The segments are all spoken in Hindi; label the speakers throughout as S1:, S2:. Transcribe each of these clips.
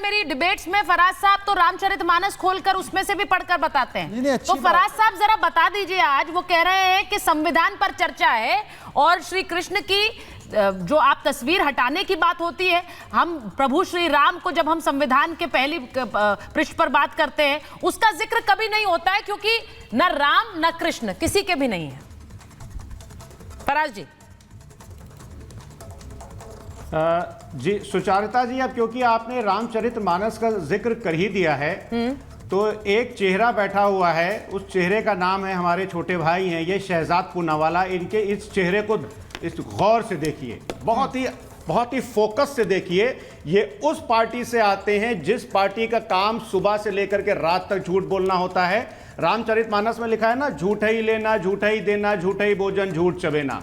S1: मेरी डिबेट्स में फराज साहब तो रामचरितमानस खोलकर उसमें से भी पढ़कर बताते हैं।
S2: नहीं,
S1: तो फराज साहब जरा बता दीजिए, आज वो कह रहे हैं कि संविधान पर चर्चा है और श्री कृष्ण की जो आप तस्वीर हटाने की बात होती है, हम प्रभु श्री राम को जब हम संविधान के पहली पृष्ठ पर बात करते हैं उसका जिक्र कभी नहीं होता है, क्योंकि न राम न कृष्ण किसी के भी नहीं है। फराज जी।
S3: जी सुचारिता जी, अब क्योंकि आपने रामचरितमानस का जिक्र कर ही दिया है तो एक चेहरा बैठा हुआ है, उस चेहरे का नाम है, हमारे छोटे भाई हैं ये शहजाद पूनावाला। इनके इस चेहरे को इस गौर से देखिए, बहुत ही फोकस से देखिए। ये उस पार्टी से आते हैं जिस पार्टी का काम सुबह से लेकर के रात तक झूठ बोलना होता है। रामचरितमानस में लिखा है ना, झूठ ही लेना, झूठ ही देना, झूठ ही भोजन, झूठ चबेना।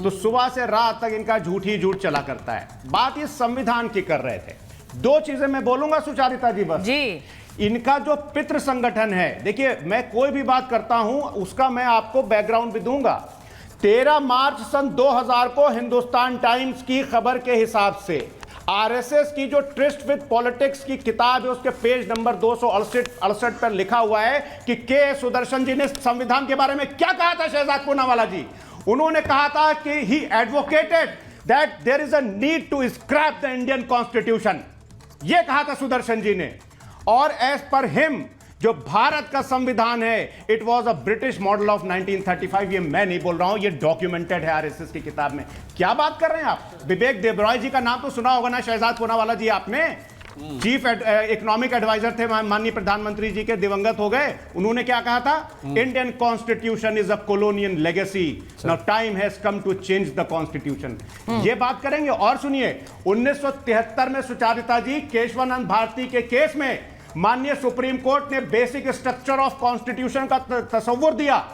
S3: तो सुबह से रात तक इनका झूठ ही झूठ चला करता है। बात ये संविधान की कर रहे थे। दो चीजें मैं बोलूंगा सुचारिता जी बस
S1: जी।
S3: इनका जो पितृ संगठन है, देखिए मैं कोई भी बात करता हूं उसका मैं आपको बैकग्राउंड भी दूंगा। 13 मार्च सन 2000 को हिंदुस्तान टाइम्स की खबर के हिसाब से आरएसएस की जो ट्रिस्ट विद पॉलिटिक्स की किताब है उसके पेज नंबर 268 पर लिखा हुआ है कि के सुदर्शन जी ने संविधान के बारे में क्या कहा था। शहजाद पूनावाला जी, उन्होंने कहा था कि he advocated that there is a need to scrap the Indian constitution. यह कहा था सुदर्शन जी ने। और एज पर हिम जो भारत का संविधान है, it was a British model of 1935। ये मैं नहीं बोल रहा हूं, ये डॉक्यूमेंटेड है आरएसएस की किताब में। क्या बात कर रहे हैं आप? विवेक देबरॉय जी का नाम तो सुना होगा ना, शहजाद पूनावाला जी आपने। चीफ इकोनॉमिक एडवाइजर थे माननीय प्रधानमंत्री जी के, दिवंगत हो गए। उन्होंने क्या कहा था? Indian constitution is a colonial legacy, now time has come to change the constitution. ये बात करेंगे। और सुनिए, 1973 में सुचारिता जी केशवानंद भारती के केस में माननीय सुप्रीम कोर्ट ने बेसिक स्ट्रक्चर ऑफ कॉन्स्टिट्यूशन का तस्वुर दिया,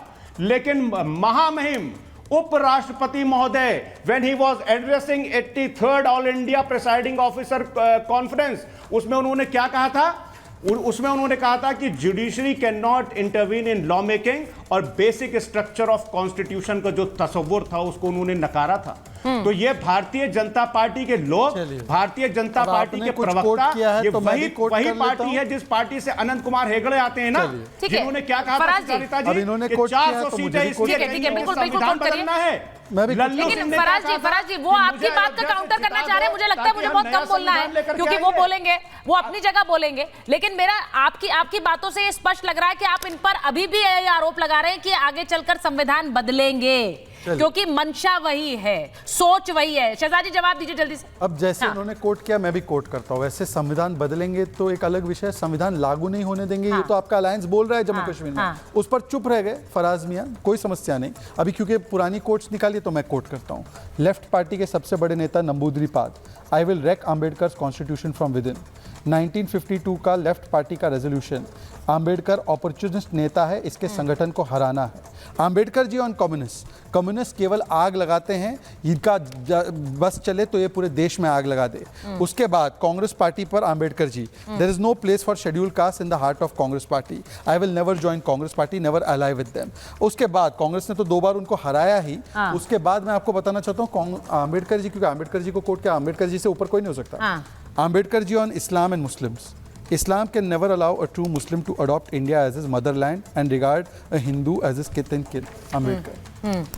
S3: लेकिन महामहिम उपराष्ट्रपति महोदय when he was addressing 83rd all India presiding officer conference, उसमें उन्होंने क्या कहा था? उसमें उन्होंने कहा था कि judiciary can not intervene in law making, और बेसिक स्ट्रक्चर ऑफ कॉन्स्टिट्यूशन का जो तस्वुर था उसको उन्होंने नकारा था। तो ये भारतीय जनता पार्टी के लोग, भारतीय जनता पार्टी के प्रवक्ता, ये वही पार्टी है जिस पार्टी से अनंत कुमार हेगड़े आते हैं ना, जिन्होंने क्या कहा था सुचारिता जी,
S2: इन्होंने
S3: 400 सीटें इसलिए संविधान बदलना है।
S1: लेकिन फराज जी वो आपकी बात का काउंटर करना चाह रहे हैं। मुझे लगता है मुझे बहुत कम बोलना है, क्योंकि वो बोलेंगे, वो अपनी जगह बोलेंगे। लेकिन मेरा आपकी बातों से ये स्पष्ट लग रहा है कि आप इन पर अभी भी ये आरोप लगा रहे हैं कि आगे चलकर संविधान बदलेंगे, क्योंकि मंशा वही है, सोच वही है। शहजाद जी जवाब दीजिए जल्दी से।
S2: अब जैसे उन्होंने कोट किया, मैं भी कोट करता हूं। वैसे संविधान बदलेंगे तो एक अलग विषय है, संविधान लागू नहीं होने देंगे ये तो आपका अलायंस बोल रहा है जम्मू कश्मीर में। उस पर चुप रह गए फराज मियां, कोई समस्या नहीं। अभी क्योंकि पुरानी कोट्स निकाली तो मैं कोट करता हूं। लेफ्ट पार्टी के सबसे बड़े नेता Namboodiripad, I will wreck Ambedkar constitution from within. 1952 का लेफ्ट पार्टी का रेजोल्यूशन, आम्बेडकर अपॉर्चुनिस्ट नेता है, इसके संगठन को हराना है। आम्बेडकर जी ऑन कम्युनिस्ट केवल आग लगाते हैं, इनका बस चले तो ये पूरे देश में आग लगा दे। उसके बाद कांग्रेस पार्टी पर Ambedkar ji, there is no place for scheduled caste in the heart of Congress party, I will never join Congress party, never ally with them. उसके बाद कांग्रेस ने तो 2 बार उनको हराया ही। उसके बाद मैं आपको बताना चाहता हूँ आम्बेडकर जी, क्योंकि आम्बेडकर जी को कोट किया, आम्बेडकर जी से ऊपर कोई नहीं हो सकता। Ambedkar ji on Islam and Muslims, Islam can never allow a true Muslim to adopt India as his motherland and regard a Hindu as his kith and kin. Ambedkar.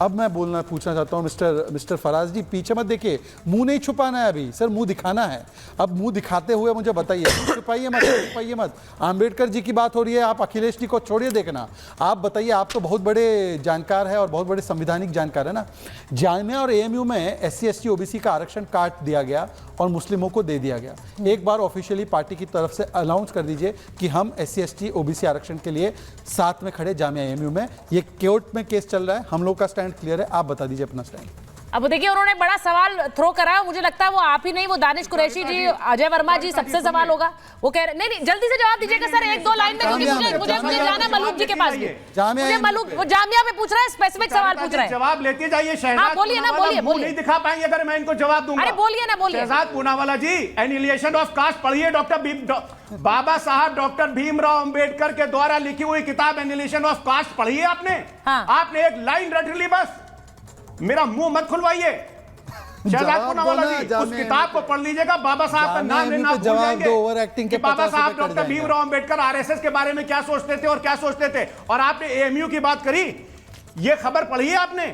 S2: अब मैं पूछना चाहता हूँ मिस्टर फराज जी, पीछे मत देखिए, मुंह नहीं छुपाना है अभी सर, मुंह दिखाना है। अब मुंह दिखाते हुए मुझे बताइए, छुपाइए मत। आम्बेडकर जी की बात हो रही है, आप अखिलेश जी को छोड़िए देखना। आप बताइए, आप तो बहुत बड़े जानकार है और बहुत बड़े संवैधानिक जानकार है ना। जामिया और एएमयू में SC ST OBC का आरक्षण काट दिया गया और मुस्लिमों को दे दिया गया। एक बार ऑफिशियली पार्टी की तरफ से अनाउंस कर दीजिए कि हम SC ST OBC आरक्षण के लिए साथ में खड़े। जामिया एएमयू में ये कोर्ट में केस चल रहा है, हम लोग का स्टैंड क्लियर है, आप बता दीजिए अपना स्टैंड।
S1: अब देखिए उन्होंने बड़ा सवाल थ्रो करा, मुझे लगता है वो आप ही नहीं, वो दानिश कुरैशी जी, अजय वर्मा जी, सबसे सवाल होगा। वो कह रहे नहीं जल्दी से जवाब दीजिएगा सर, 1-2 लाइन में, मुझे जाना मलूक जी के पास। मुझे मलूक, वो जामिया में पूछ रहा है, स्पेसिफिक सवाल पूछ रहा है।
S3: जवाब लेते जाइए शहजाद।
S1: बोलिए ना, बोलिए।
S3: नहीं दिखा पाएंगे अगर मैं इनको जवाब दूंगा।
S1: अरे बोलिए ना, बोलिए।
S3: शहजाद पूनावाला जी, एनिहिलेशन ऑफ कास्ट पढ़िए, बाबा साहब डॉक्टर भीमराव अंबेडकर के द्वारा लिखी हुई किताब एनिहिलेशन ऑफ कास्ट पढ़िए आपने। आपने एक लाइन रट ली बस, मेरा मुंह मत खुलवाइए। शहजाद पूनावाला
S2: दो ना,
S3: जी, उस
S2: जामिया
S3: किताब को पढ़ लीजिएगा, बाबा साहब का नाम लेना भूल
S2: जवाब
S3: जाएंगे
S2: दो, ओवर एक्टिंग के
S3: कि बाबा
S2: 50
S3: साहब
S2: रुपए कट
S3: डॉक्टर
S2: जाएंगे।
S3: भीमराव अंबेडकर आरएसएस के बारे में क्या सोचते थे और क्या सोचते थे। और आपने एएमयू की बात करी, ये खबर पढ़ी है आपने,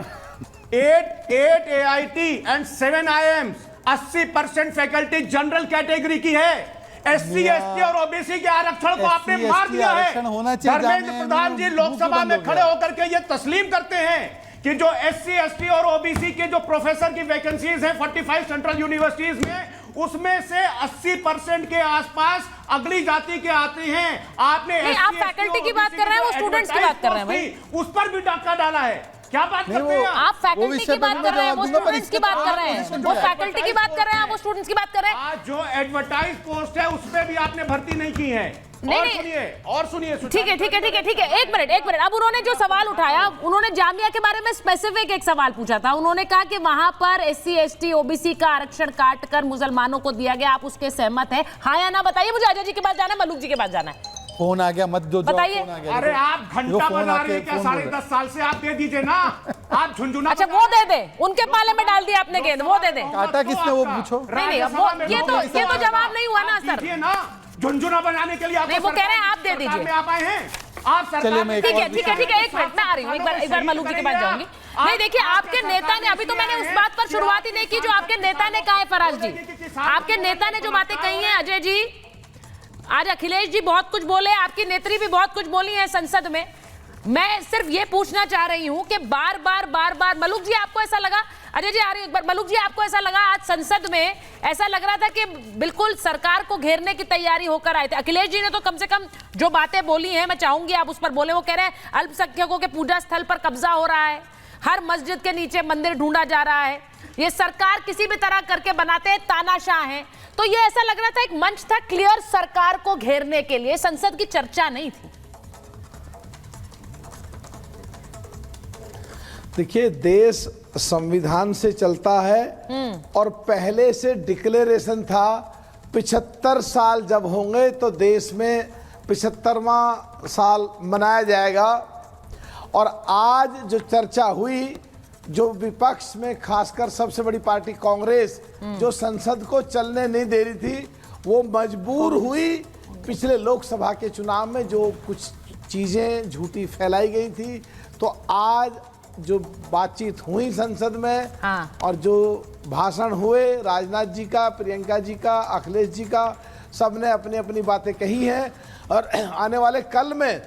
S3: 8 AIT and 7 IIMs 80% faculty general category की है। SC ST और OBC के आरक्षण को आपने
S2: SC
S3: मार दिया है।
S2: आरक्षण होना चाहिए,
S3: धर्मेंद्र
S2: जामिया
S3: प्रधान जी
S2: में
S3: लोकसभा
S2: बंद
S3: में
S2: हो
S3: खड़े
S2: गया।
S3: होकर के ये तस्लीम करते हैं कि जो SC ST और OBC के जो प्रोफेसर की वैकेंसीज हैं 45 सेंट्रल यूनिवर्सिटीज में, उसमें से 80% के आसपास अगली जाति के आते हैं। आपने
S1: नहीं, आप फैकल्टी की बात कर रहे हैं, वो स्टूडेंट्स की बात कर रहे हैं भाई।
S3: उस पर भी डाका डाला है। क्या बात करते हैं
S1: आप फैकल्टी
S2: विषय
S1: की
S2: पर
S1: बात
S2: मैं
S1: कर रहे हैं,
S2: जवाब
S1: वो
S2: दूंगा, पर
S1: स्टूडेंट्स की
S2: इसके
S1: बात कर रहे
S2: बाद
S1: हैं, वो फैकल्टी की बात कर रहे हैं, वो स्टूडेंट्स की बात कर रहे हैं।
S3: आज जो एडवर्टाइज पोस्ट है उसमें भी आपने भर्ती नहीं की है।
S1: नहीं,
S3: और
S1: नहीं।
S3: सुनिए, और सुनिए,
S1: ठीक है ठीक है ठीक है ठीक है, एक मिनट। अब उन्होंने जो सवाल उठाया, उन्होंने जामिया के बारे में स्पेसिफिक एक सवाल पूछा था। उन्होंने कहा कि वहां पर SC ST OBC का आरक्षण काट कर मुसलमानों को दिया गया, आप उसके सहमत हैं, हाँ या ना बताइए। मुझे अजय जी के पास जाना है, मलूक जी के पास जाना है।
S2: फोन आ गया, मत दो,
S1: बताइए।
S2: फोन आ गया।
S3: अरे आप घंटा
S2: फोन
S3: बना
S2: आके
S3: रहे हैं क्या?
S2: फोन
S3: 10.5 साल से आप दे दीजिए ना। आप झुंझुना
S1: अच्छा, वो दे दे, उनके पाले में डाल दिया आपने गेंद, वो दे दे।
S2: काटा किसने, वो पूछो।
S1: नहीं, वो ये तो जवाब नहीं हुआ ना सर।
S3: ना झुंझुना बनाने के लिए आप
S1: नहीं, वो कह रहे हैं आप दे दीजिए।
S3: में आप आए हैं, आप सरकार
S2: चलिए, मैं एक
S1: ठीक है
S2: और
S1: ठीक है ठीक है, एक मिनट, मैं आ रही हूँ, एक बार मलूक जी के पास जाऊंगी। नहीं देखिए, आपके नेता ने, अभी तो मैंने उस बात पर शुरुआत ही नहीं की जो आपके नेता ने कहा है फराज जी। आपके नेता ने जो बातें कही हैं अजय जी, आज अखिलेश जी बहुत कुछ बोले, आपकी नेत्री भी बहुत कुछ बोली है संसद में। मैं सिर्फ ये पूछना चाह रही हूं कि बार बार मलूक जी आपको ऐसा लगा, अजय जी आ रही हूं एक बार, मलूक जी आपको ऐसा लगा आज संसद में, ऐसा लग रहा था कि बिल्कुल सरकार को घेरने की तैयारी होकर आए थे। अखिलेश जी ने तो कम से कम जो बातें बोली हैं, मैं चाहूंगी आप उस पर बोले। वो कह रहे हैं अल्पसंख्यकों के पूजा स्थल पर कब्जा हो रहा है, हर मस्जिद के नीचे मंदिर ढूंढा जा रहा है, ये सरकार किसी भी तरह करके बनाते हैं, तानाशाह हैं। तो ये ऐसा लग रहा था एक मंच था क्लियर सरकार को घेरने के लिए, संसद की चर्चा नहीं थी।
S4: देखिए, देश संविधान से चलता है और पहले से डिक्लेरेशन था 75 साल जब होंगे तो देश में 75वां साल मनाया जाएगा। और आज जो चर्चा हुई, जो विपक्ष में खासकर सबसे बड़ी पार्टी कांग्रेस जो संसद को चलने नहीं दे रही थी, वो मजबूर हुई पिछले लोकसभा के चुनाव में जो कुछ चीज़ें झूठी फैलाई गई थी। तो आज जो बातचीत हुई संसद में,
S1: हाँ।
S4: और जो भाषण हुए राजनाथ जी का, प्रियंका जी का, अखिलेश जी का, सबने अपनी अपनी बातें कही हैं। और आने वाले कल में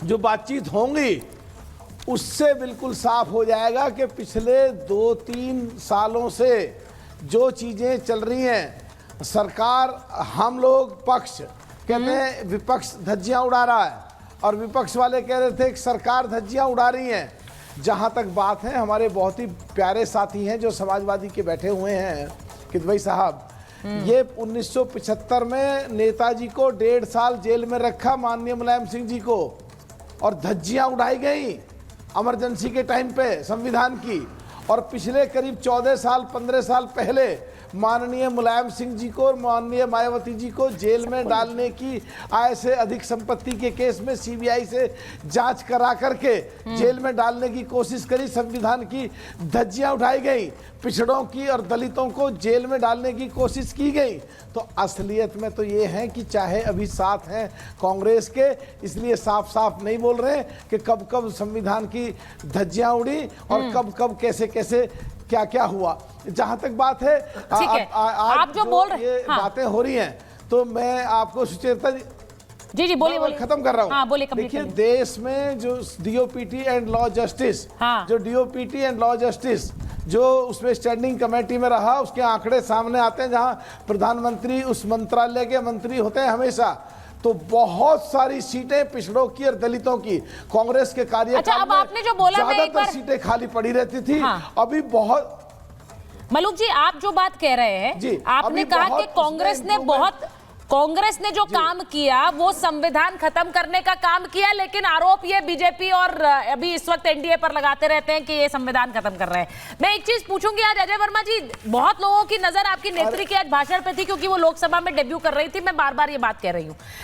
S4: जो बातचीत होंगी उससे बिल्कुल साफ हो जाएगा कि पिछले 2-3 सालों से जो चीज़ें चल रही हैं, सरकार, हम लोग पक्ष कहते हैं विपक्ष धज्जियां उड़ा रहा है, और विपक्ष वाले कह रहे थे कि सरकार धज्जियां उड़ा रही हैं। जहां तक बात है, हमारे बहुत ही प्यारे साथी हैं जो समाजवादी के बैठे हुए हैं, किदवई साहब, ये 1975 में नेताजी को 1.5 साल जेल में रखा, माननीय मुलायम सिंह जी को, और धज्जियां उड़ाई गई इमरजेंसी के टाइम पे संविधान की। और पिछले करीब 14 साल 15 साल पहले माननीय मुलायम सिंह जी को और माननीय मायावती जी को जेल में डालने की, आय से अधिक संपत्ति के केस में सीबीआई से जांच करा करके जेल में डालने की कोशिश करी, संविधान की धज्जियां उठाई गई, पिछड़ों की और दलितों को जेल में डालने की कोशिश की गई। तो असलियत में तो ये है कि चाहे अभी साथ हैं कांग्रेस के, इसलिए साफ साफ नहीं बोल रहे कि कब कब संविधान की धज्जियां उड़ी और कब कब कैसे कैसे क्या क्या हुआ। जहां तक बात है,
S1: ठीक है, आप जो बोल रहे
S4: ये
S1: हाँ।
S4: बातें हो रही हैं, तो मैं आपको सुचेता
S1: जी बोलिए बोलिए,
S4: खत्म कर रहा हूँ।
S1: हाँ, बोलिए,
S4: देखिए, देश में जो डीओपीटी एंड लॉ जस्टिस,
S1: हाँ।
S4: जो डीओपीटी एंड लॉ जस्टिस जो उसमें स्टैंडिंग कमेटी में रहा, उसके आंकड़े सामने आते हैं, जहां प्रधानमंत्री उस मंत्रालय के मंत्री होते हैं हमेशा। तो बहुत सारी सीटें पिछड़ों की और दलितों की कांग्रेस के कार्यकाल
S1: अच्छा, अब आपने जो बोला, मैं एक
S4: ज्यादातर
S1: बार
S4: सीटें खाली पड़ी रहती थी।
S1: हाँ।
S4: अभी बहुत,
S1: मलूक जी आप जो बात कह रहे हैं,
S4: जी,
S1: आपने
S4: अभी
S1: कहा
S4: बहुत
S1: कि कांग्रेस
S4: उसमें
S1: ने बहुत, कांग्रेस ने जो काम किया वो संविधान खत्म करने का काम किया, लेकिन आरोप ये बीजेपी और अभी इस वक्त एनडीए पर लगाते रहते हैं कि ये संविधान खत्म कर रहे हैं। मैं एक चीज पूछूंगी, आज अजय वर्मा जी, बहुत लोगों की नजर आपकी नेत्री के आज भाषण पे थी, क्योंकि वो लोकसभा में डेब्यू कर रही थी, मैं बार बार ये बात कह रही हूँ।